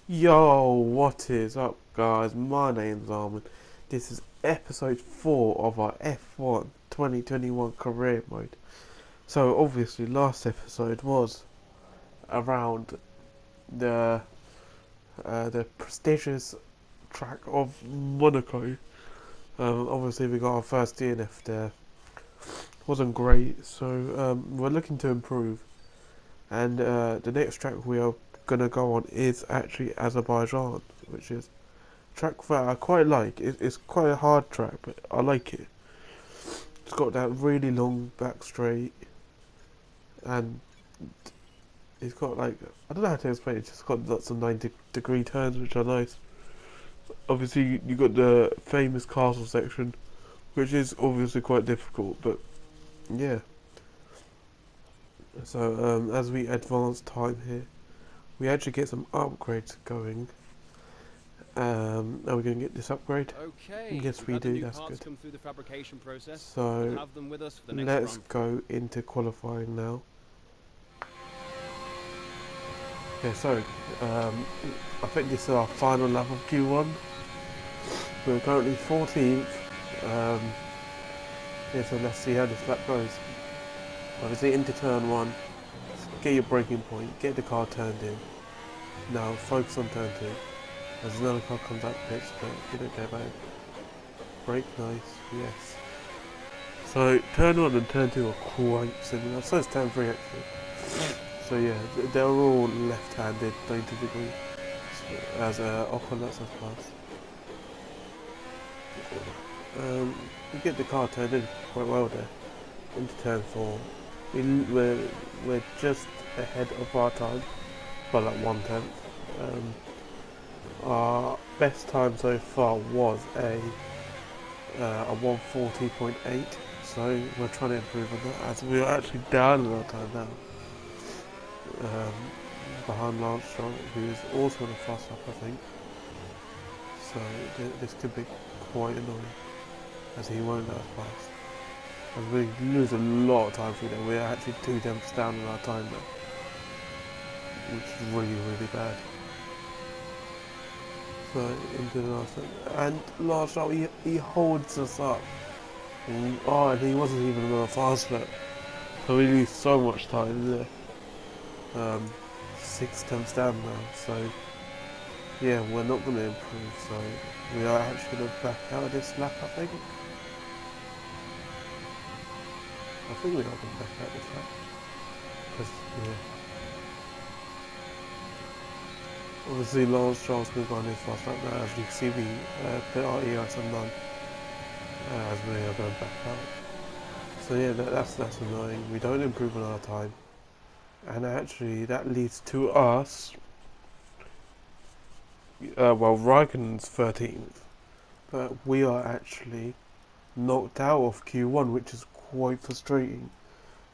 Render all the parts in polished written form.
Yo, what is up, guys? My name's Armin. This is episode 4 of our F1 2021 career mode. So, obviously, last episode was around the the prestigious track of Monaco. Obviously, we got our first DNF there. Wasn't great, so we're looking to improve. And the next track we are gonna go on is actually Azerbaijan, which is track that I quite like. It's quite a hard track, but I like it. It's got that really long back straight, and it's got like, I don't know how to explain it. It's just got lots of 90-degree turns, which are nice. Obviously, you got the famous castle section, which is obviously quite difficult, but yeah. So as we advance time here, we actually get some upgrades going. Are we going to get this upgrade? Okay. Yes, we do. That's good. Come through the fabrication process. So We'll have them with us for the next let's run. go into qualifying now. Okay, so I think this is our final lap of Q1. We're currently 14th. Yeah, so let's see how this lap goes. Obviously into turn 1, get your braking point, get the car turned in. Now focus on turn 2. As another car comes out pitch, but you don't care about it. Brake, nice, yes. So turn 1 and turn 2 are quite similar. So is turn 3 actually. So yeah, they're all left-handed, 90 degree, as Ocon lets us pass. We get the car turned in quite well there. Into turn 4, we're just ahead of our time by like 1/10. Our best time so far was a 140.8, so we're trying to improve on that as we are actually down in our time now. Behind Lance Stroll, who is also on a fast lap, I think. So this could be quite annoying, as he won't let us pass. As we lose a lot of time through there, we're actually 2 tenths down in our time now, which is really bad. So into the last one, and Lance Stroll, he holds us up. And he wasn't even on a fast lap, so we lose so much time there. 6 tenths down now, so yeah, we're not going to improve, so we are actually going to back out of this lap, I think. We are going to back out of this lap, because, yeah. Obviously, Lance Stroll's going to go on his fast lap now, as you can see we put our EIS on none, as we are going back out. So yeah, that's annoying. We don't improve on our time. And actually, that leads to us. Well, Raikkonen's 13th, but we are actually knocked out of Q1, which is quite frustrating.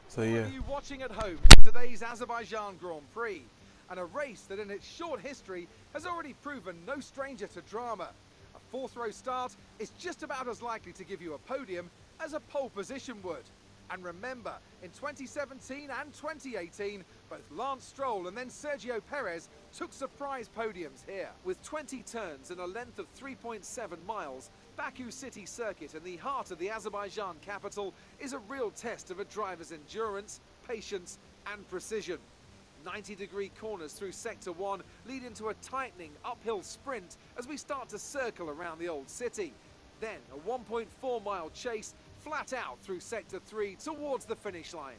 So yeah. Are you watching at home today's Azerbaijan Grand Prix, and a race that in its short history has already proven no stranger to drama. A 4th row start is just about as likely to give you a podium as a pole position would. And remember, in 2017 and 2018, both Lance Stroll and then Sergio Perez took surprise podiums here. With 20 turns and a length of 3.7 miles, Baku City Circuit in the heart of the Azerbaijan capital is a real test of a driver's endurance, patience and precision. 90-degree corners through Sector 1 lead into a tightening uphill sprint as we start to circle around the old city. Then a 1.4-mile chase flat out through Sector 3 towards the finish line.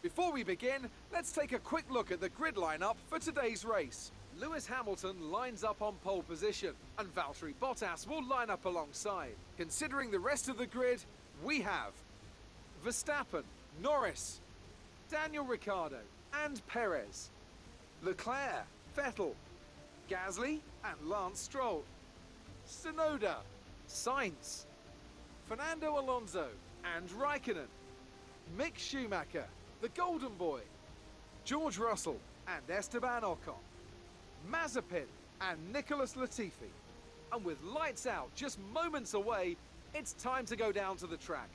Before we begin, let's take a quick look at the grid lineup for today's race. Lewis Hamilton lines up on pole position, and Valtteri Bottas will line up alongside. Considering the rest of the grid, we have Verstappen, Norris, Daniel Ricciardo, and Perez, Leclerc, Vettel, Gasly and Lance Stroll, Tsunoda, Sainz, Fernando Alonso and Raikkonen, Mick Schumacher, the Golden Boy, George Russell and Esteban Ocon, Mazepin and Nicholas Latifi. And with lights out just moments away, it's time to go down to the track.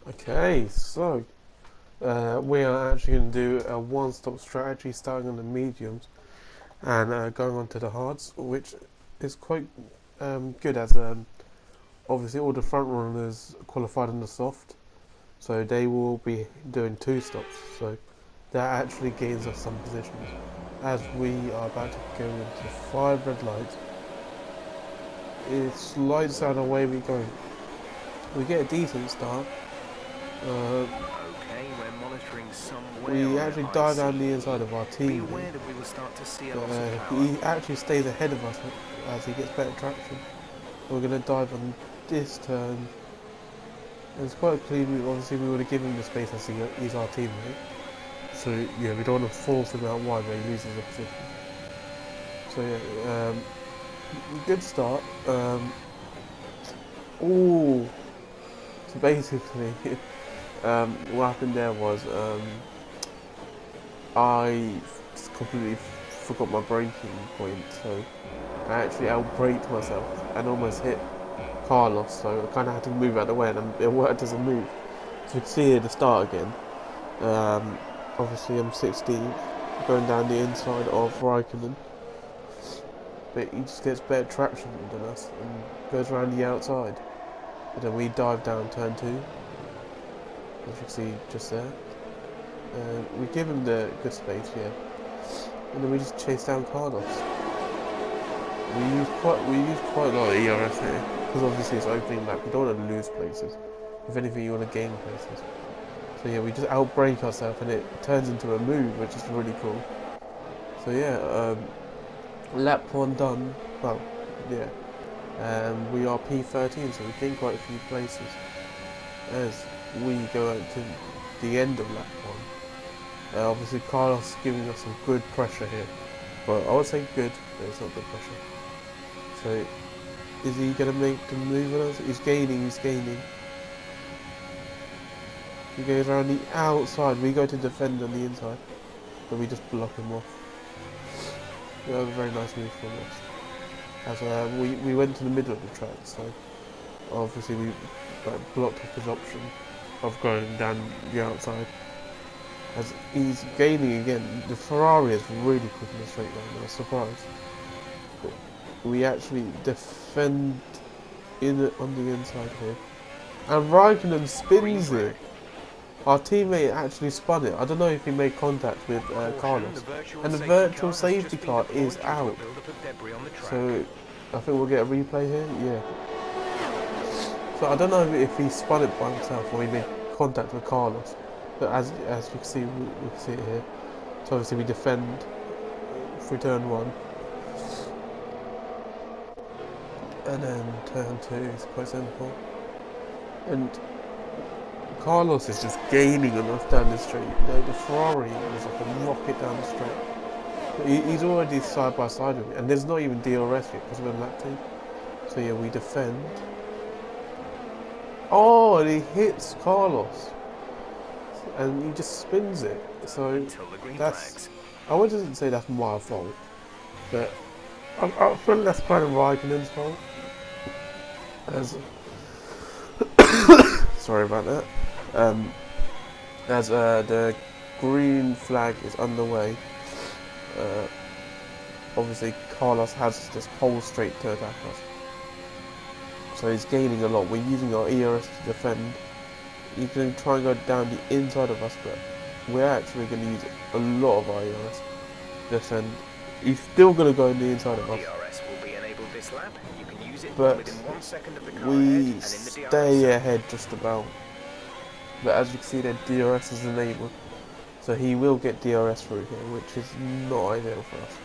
Okay, so we are actually going to do a one-stop strategy starting on the mediums and going on to the hards, which is quite good as obviously all the front runners qualified in the soft, so they will be doing 2 stops, so that actually gains us some positions as we are about to go into 5 red lights. It's lights out, away we go. We get a decent start. Okay, we're monitoring somewhere. We actually dive down the inside of our Be team. aware that we will start to see a loss of power. He actually stays ahead of us as he gets better traction. We're going to dive on this turn. It's quite clean. Obviously, we would have given him the space as he's our teammate. So yeah, we don't want to force him out wide where he loses the position. So yeah, good start. Ooh. So basically, what happened there was I just completely forgot my braking point, so I actually out-braked myself and almost hit Carlos, so I kind of had to move out of the way, and it worked as a move. So you can see here the start again. Obviously I'm 16th, going down the inside of Raikkonen, but he just gets better traction than us and goes around the outside. And then we dive down turn 2, as you can see just there. We give him the good space, yeah, and then we just chase down Carlos. We use quite a lot of ERS here because obviously it's opening lap. You don't want to lose places. If anything, you want to gain places. So yeah, we just outbrake ourselves and it turns into a move, which is really cool. So yeah, lap 1 done. Well, yeah. We are P13, so we gain quite a few places as we go out to the end of lap 1. Obviously Carlos is giving us some good pressure here, but I would say good, but it's not good pressure. So is he going to make the move on us? He's gaining. He goes around the outside, we go to defend on the inside, but we just block him off. That was a very nice move from us. As we went to the middle of the track, so obviously we blocked off his option of going down the outside. As he's gaining again, the Ferrari is really quick in the straight line, I was surprised. But we actually defend on the inside here. And Raikkonen spins it. Our teammate actually spun it. I don't know if he made contact with Carlos. And the virtual safety car is out. So I think we'll get a replay here. Yeah. So I don't know if he spun it by himself or he made contact with Carlos. But as you can see, we can see it here. So obviously we defend for turn 1. And then turn 2 is quite simple. And Carlos is just gaining on us down the straight. The Ferrari is like a rocket down the straight. He's already side by side with me, and there's not even DRS yet because we're in lap 2. So yeah, we defend. Oh, and he hits Carlos, and he just spins it. So that's, I wouldn't say that's my fault, but I feel that's kind of Raikkonen's fault. As sorry about that. As the green flag is underway, obviously Carlos has this whole straight to attack us. So he's gaining a lot. We're using our ERS to defend. He's going to try and go down the inside of us, but we're actually going to use a lot of our ERS to defend. He's still going to go in the inside of us. DRS will be enabled this lap. You can use it But within 1 second of the car we ahead and in the stay DRS. ahead just about. But as you can see, the DRS is enabled, so he will get DRS through here, which is not ideal for us.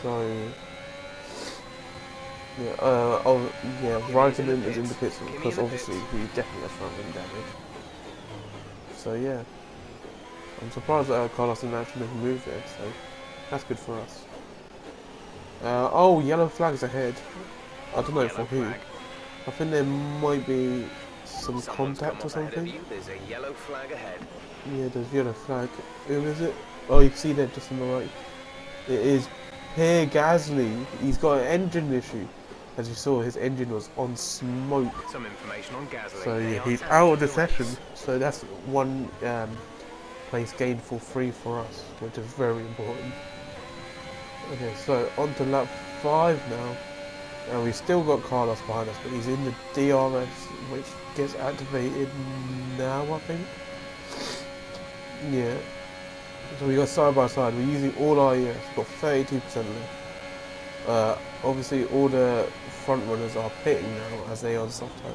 So yeah, Raikkonen is in the pits because obviously he definitely has front wing damage. So yeah, I'm surprised that Carlos didn't actually make a move there. So That's good for us. Oh, yellow flags ahead. I don't know for who. flag. I think there might be some Someone's contact come or up ahead of something. you. There's a yellow flag ahead. Yeah, there's yellow flag. Who is it? Oh, you can see there just on the right. It is Pierre Gasly. He's got an engine issue. As you saw, his engine was on smoke. Some information on Gasly. So They yeah, are he's out of the race. session. So that's one place gained for free for us, which is very important. Okay, so on to lap 5 now. And we still got Carlos behind us, but he's in the DRS, which gets activated now, I think. Yeah. So we got side by side. We're using all our ES. We've got 32% left. Obviously, all the front runners are pitting now as they are on soft tire,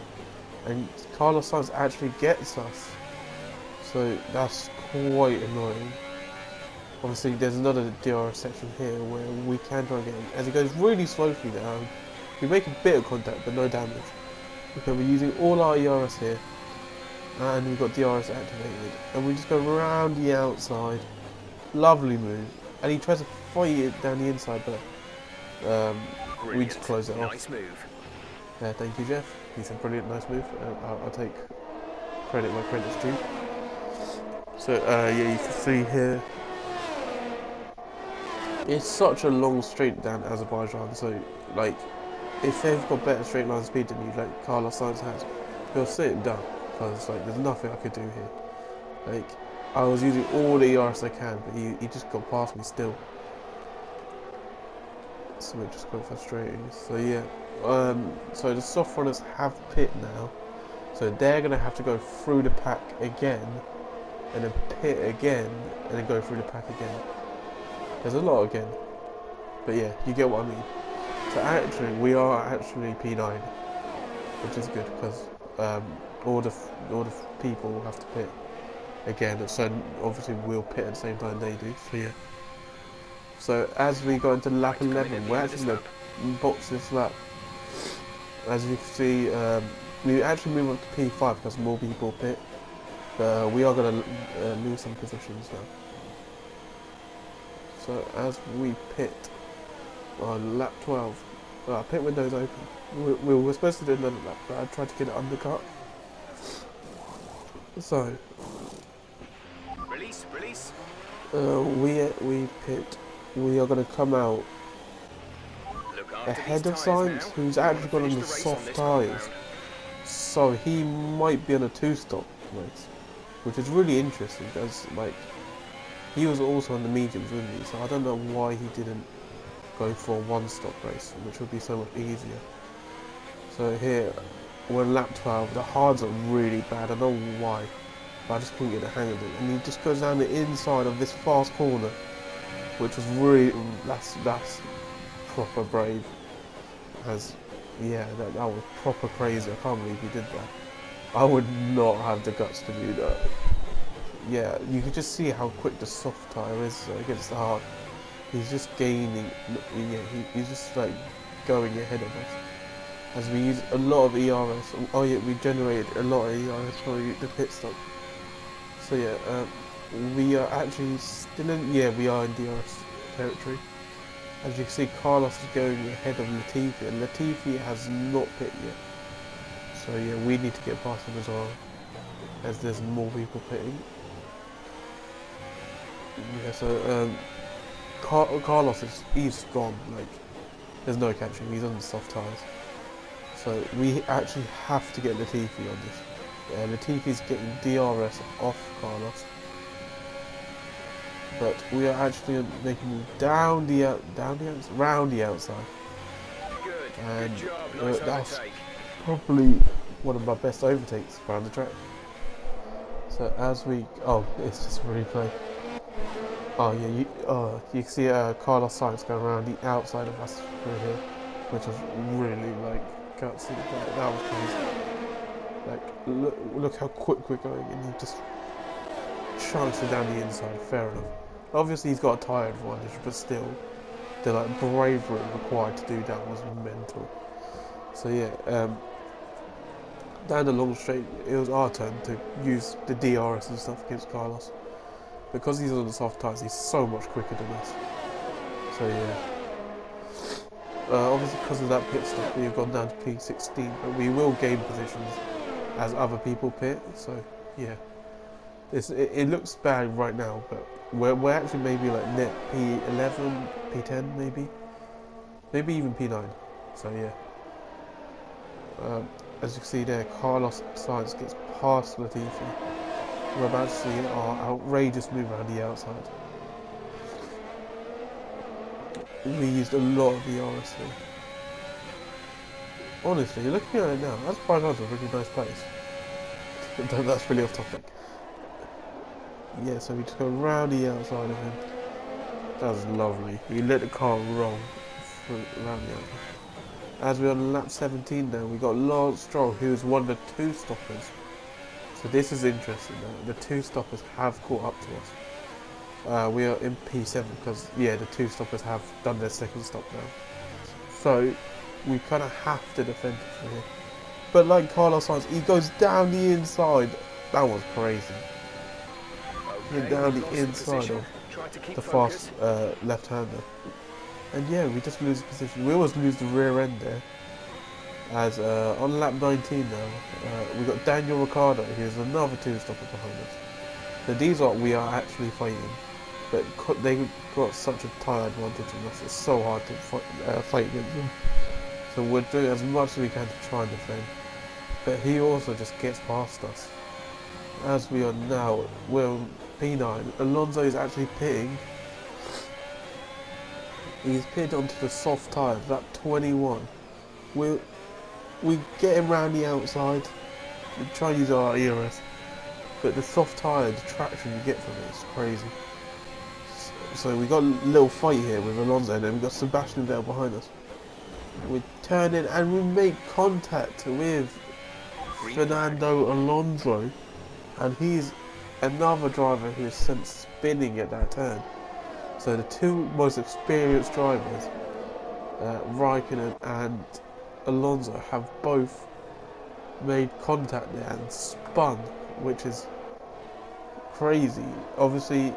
and Carlos Sainz actually gets us. So that's quite annoying. Obviously, there's another DRS section here where we can try and get him. As he goes really slowly down, we make a bit of contact, but no damage. Okay, we're using all our ERS here, and we've got DRS activated, and we just go around the outside. Lovely move, and he tries to fight it down the inside, but we just close it off. Nice move. Thank you, Jeff. He's a brilliant, nice move. I'll take credit where credit's due. So yeah, you can see here. It's such a long straight down Azerbaijan, so like, if they've got better straight line speed than you, like Carlos Sainz has, he'll sit him down, because like, there's nothing I could do here. Like, I was using all the ERS I can, but he just got past me still. So it just got frustrating. So yeah, so the soft runners have pit now, so they're gonna have to go through the pack again, and then pit again, and then go through the pack again. There's a lot again, but yeah, you get what I mean. So actually, we are actually P9, which is good because all the people have to pit again. So obviously we'll pit at the same time they do. So yeah. So as we go into lap 11, we're actually going to box this lap. As you can see, we actually move up to P5 because more people pit. But we are going to lose some positions now. So as we pit on lap 12, pit window's open. We were supposed to do another lap, but I tried to get it undercut. So Release. we pit. We are going to come out ahead of Sainz, who's actually got on the soft tyres. So he might be on a 2-stop race, which is really interesting because like he was also on the mediums, wasn't he? So I don't know why he didn't go for a 1-stop race, which would be so much easier. So here we're on lap 12. The hards are really bad. I don't know why, but I just couldn't get the hang of it. And he just goes down the inside of this fast corner, which was really that's proper brave. As yeah, that was proper crazy. I can't believe he did that. I would not have the guts to do that. Yeah, you could just see how quick the soft tyre is against the hard. He's just gaining. Yeah, he's just like going ahead of us. As we use a lot of ERS. Oh yeah, we generated a lot of ERS for the pit stop. So yeah, we are actually still in. Yeah, we are in DRS territory. As you can see, Carlos is going ahead of Latifi, and Latifi has not pit yet. So yeah, we need to get past him as well, as there's more people pitting. Yeah, so Carlos he's gone. Like, there's no catching. He's on the soft tyres. So we actually have to get Latifi on this. Latifi's getting DRS off Carlos. But we are actually making round the outside. And Good job. Nice that's overtake. probably one of my best overtakes around the track. So as we, it's just a replay. Oh yeah, you can see Carlos Sainz going around the outside of us through here, which was really like gutsy. That was crazy. Like look how quick we're going, and he just chunks it down the inside. Fair enough. Obviously he's got a tyre advantage, but still, the like bravery required to do that was mental. So yeah, down the long straight, it was our turn to use the DRS and stuff against Carlos. Because he's on the soft tyres, he's so much quicker than us. So yeah. Obviously because of that pit stop we've gone down to P16, but we will gain positions as other people pit, so yeah. It looks bad right now, but we're actually maybe like net P11, P10 maybe even P9, so yeah. As you can see there, Carlos Sainz gets past Latifi. We're about to see our outrageous move around the outside. We used a lot of the RS here. Honestly, looking at it now, Azerbaijan's a really nice place. That's really off topic. Yeah, so we just go round the outside of him. That was lovely. We let the car roll around the outside. As we're on lap 17 now, we got Lance Stroll, who's one of the two stoppers. So this is interesting now. The two stoppers have caught up to us. We are in P7 because, yeah, the two stoppers have done their second stop now. So we kind of have to defend it from here. But like Carlos Sainz, he goes down the inside. That was crazy. Okay, Down we the lost inside position. of Try to keep the focus. fast left-hander. And yeah, we just lose position. We always lose the rear end there. As on lap 19 now, we got Daniel Ricciardo, who's another two-stopper behind us. So these are we are actually fighting, but they got such a tyre advantage on us. It's so hard to fight against them. So we're doing as much as we can to try and defend. But he also just gets past us. As we are now, we're P9. Alonso is actually pitting. He's pitted onto the soft tyre, lap 21. We get him round the outside. We try and use our ERS. But the soft tyre, the traction you get from it is crazy. So we got a little fight here with Alonso, and then we got Sebastian Vettel behind us. We turn in and we make contact with Fernando Alonso, and he's another driver who is sent spinning at that turn. So the two most experienced drivers, Raikkonen and Alonso, have both made contact there and spun, which is crazy. Obviously,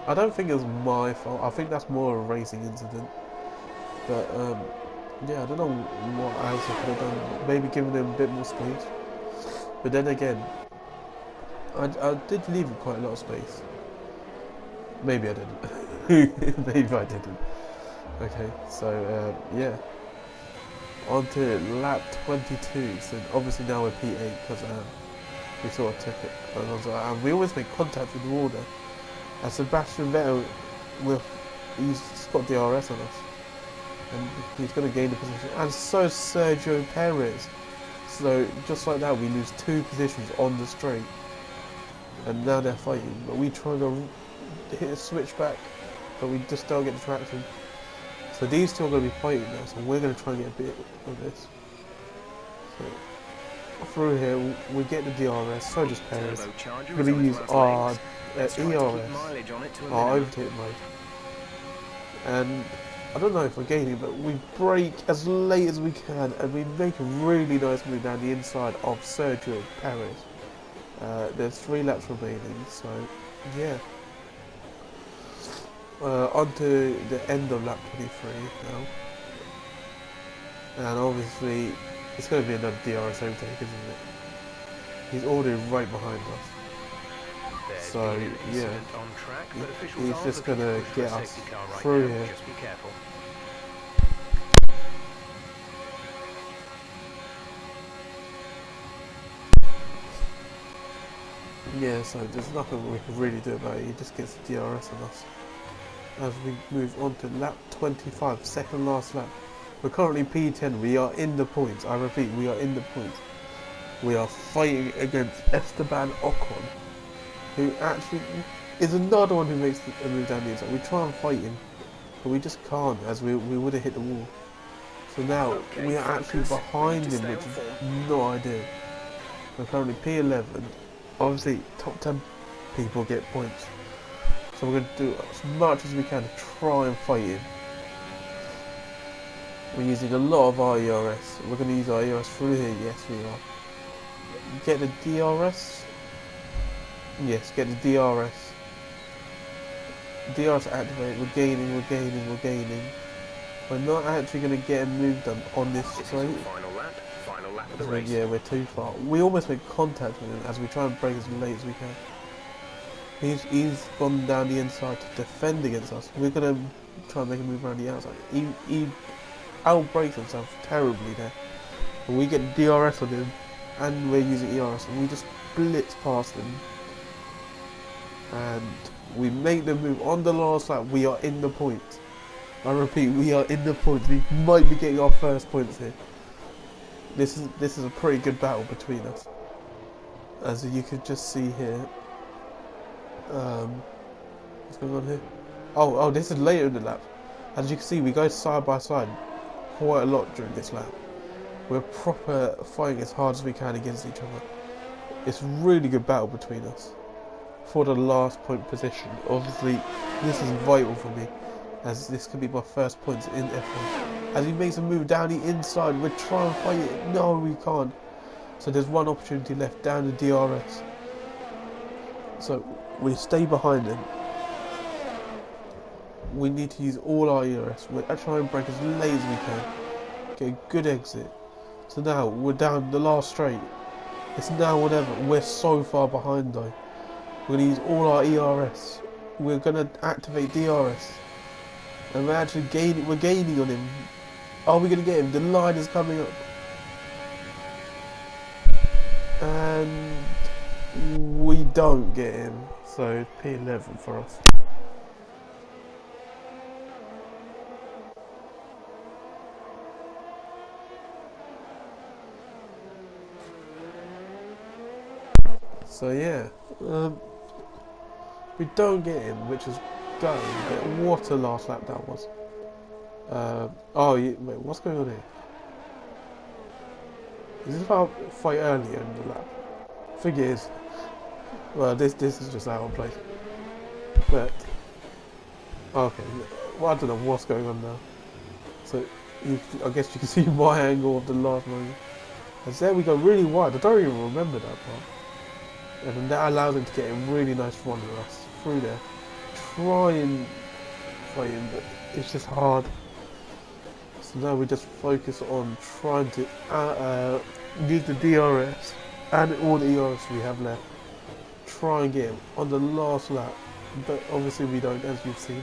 I don't think it was my fault. I think that's more a racing incident. But yeah, I don't know what else I could have done. Maybe giving him a bit more space. But then again, I did leave him quite a lot of space. Maybe I didn't. Maybe I didn't. Okay, so yeah. On to lap 22. So obviously now we're P8 because we sort of took it. And we always make contact with the water. And Sebastian Vettel, he's got DRS on us. And he's going to gain the position. And so is Sergio Perez. So just like that, we lose two positions on the straight. And now they're fighting. But we try to hit a switchback, but we just don't get the traction. So these two are going to be fighting now, so we're going to try and get a bit of this. So through here, we get the DRS, so does Perez. We're going to use our ERS, our overtake mode. And I don't know if we're gaining, but we brake as late as we can, and we make a really nice move down the inside of Sergio Perez. There's 3 laps remaining, so yeah. On to the end of lap 23 now. And obviously, it's going to be another DRS overtake, isn't it? He's already right behind us. So, yeah. He's just going to get us through here. Yeah, so there's nothing we can really do about it. He just gets the DRS on us. As we move on to lap 25, second last lap. We're currently P10, we are in the points. I repeat, we are in the points. We are fighting against Esteban Ocon, who actually is another one who makes a move down the inside. We try and fight him, but we just can't, as we would have hit the wall. So now, we are actually behind him, which is not ideal. We're currently P11. Obviously, top 10 people get points. So we're going to do as much as we can to try and fight him. We're using a lot of our ERS. We're going to use our ERS through here. Yes, we are. Get the DRS. Yes, get the DRS. DRS activate, we're gaining. We're not actually going to get a move done on this straight. Final lap of the So, race. yeah, we're too far. We almost make contact with him as we try and break as late as we can. He's gone down the inside to defend against us. We're going to try and make a move around the outside. He outbreaks himself terribly there. And we get DRS on him, and we're using ERS, and we just blitz past him. And we make the move on the last lap. We are in the points. I repeat, we are in the points. We might be getting our first points here. This is a pretty good battle between us, as you can just see here. What's going on here? Oh, this is later in the lap. As you can see, we go side by side quite a lot during this lap. We're proper fighting as hard as we can against each other. It's a really good battle between us for the last point position. Obviously, this is vital for me, as this could be my first points in F1. As he makes a move down the inside, we're trying to fight it. No, we can't. So there's one opportunity left down the DRS. So we stay behind him. We need to use all our ERS. We're trying to break as late as we can. Get a good exit. So now we're down the last straight. It's now whatever. We're so far behind though. We're going to use all our ERS. We're going to activate DRS. And we're actually gaining. We're gaining on him. Are we going to get him? The line is coming up. And we don't get him. So P11 for us. So yeah, we don't get him, which is going. But what a last lap that was. Wait, what's going on here? Is this about fight earlier in the lap? I think it is. Well, this is just out of place. But okay, well, I don't know what's going on now. So I guess you can see my angle of the last moment. And there we go, really wide. I don't even remember that part. And then that allows him to get a really nice run with us through there. Try and fight him, but it's just hard. So now we just focus on trying to use the DRS and all the ERS we have left. Try and get him on the last lap, but obviously we don't, as you've seen.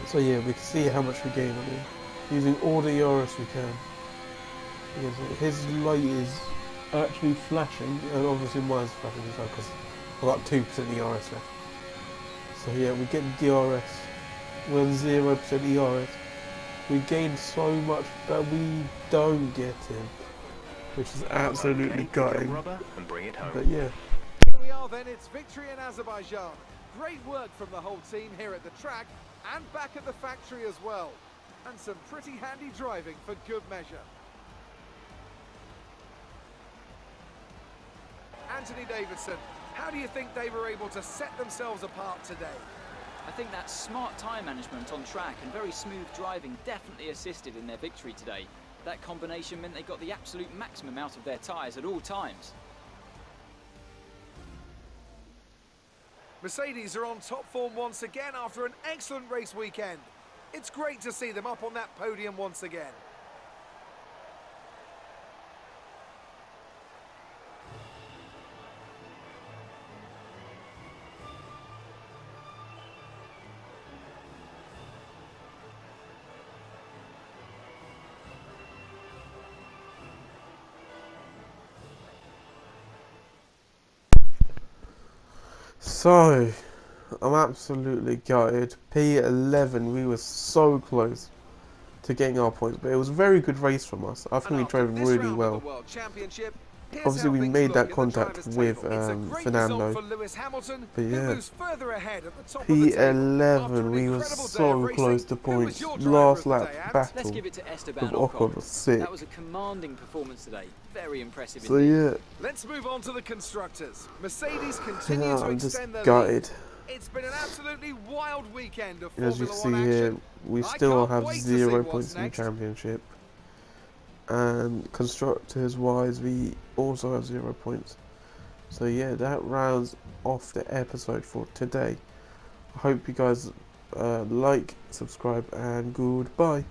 So yeah, we can see how much we gain on him using all the ERS we can. Because his light is actually flashing, and obviously mine's flashing as well because I've got 2% ERS left. So yeah, we get the DRS, we're 0% ERS. We gain so much, but we don't get him, which is absolutely gutting. But yeah. Here we are then, it's victory in Azerbaijan. Great work from the whole team here at the track and back at the factory as well. And some pretty handy driving for good measure. Anthony Davidson, how do you think they were able to set themselves apart today? I think that smart tyre management on track and very smooth driving definitely assisted in their victory today. That combination meant they got the absolute maximum out of their tyres at all times. Mercedes are on top form once again after an excellent race weekend. It's great to see them up on that podium once again. So, I'm absolutely gutted. P11, we were so close to getting our points, but it was a very good race from us. I think we drove really well. Obviously, we made that contact with Fernando, but yeah, P11, we were so close to points. Last lap battle with Ocon was sick. That was a commanding performance today. Very impressive. So yeah, let's move on to the constructors. Mercedes continue to I'm just extend their gutted. lead. It's been an absolutely wild weekend of As you Formula see 1 here, action. we I still can't have wait to 0 see points what's in the next. championship. And constructors wise, we also have 0 points. So yeah, that rounds off the episode for today. I hope you guys like, subscribe, and goodbye.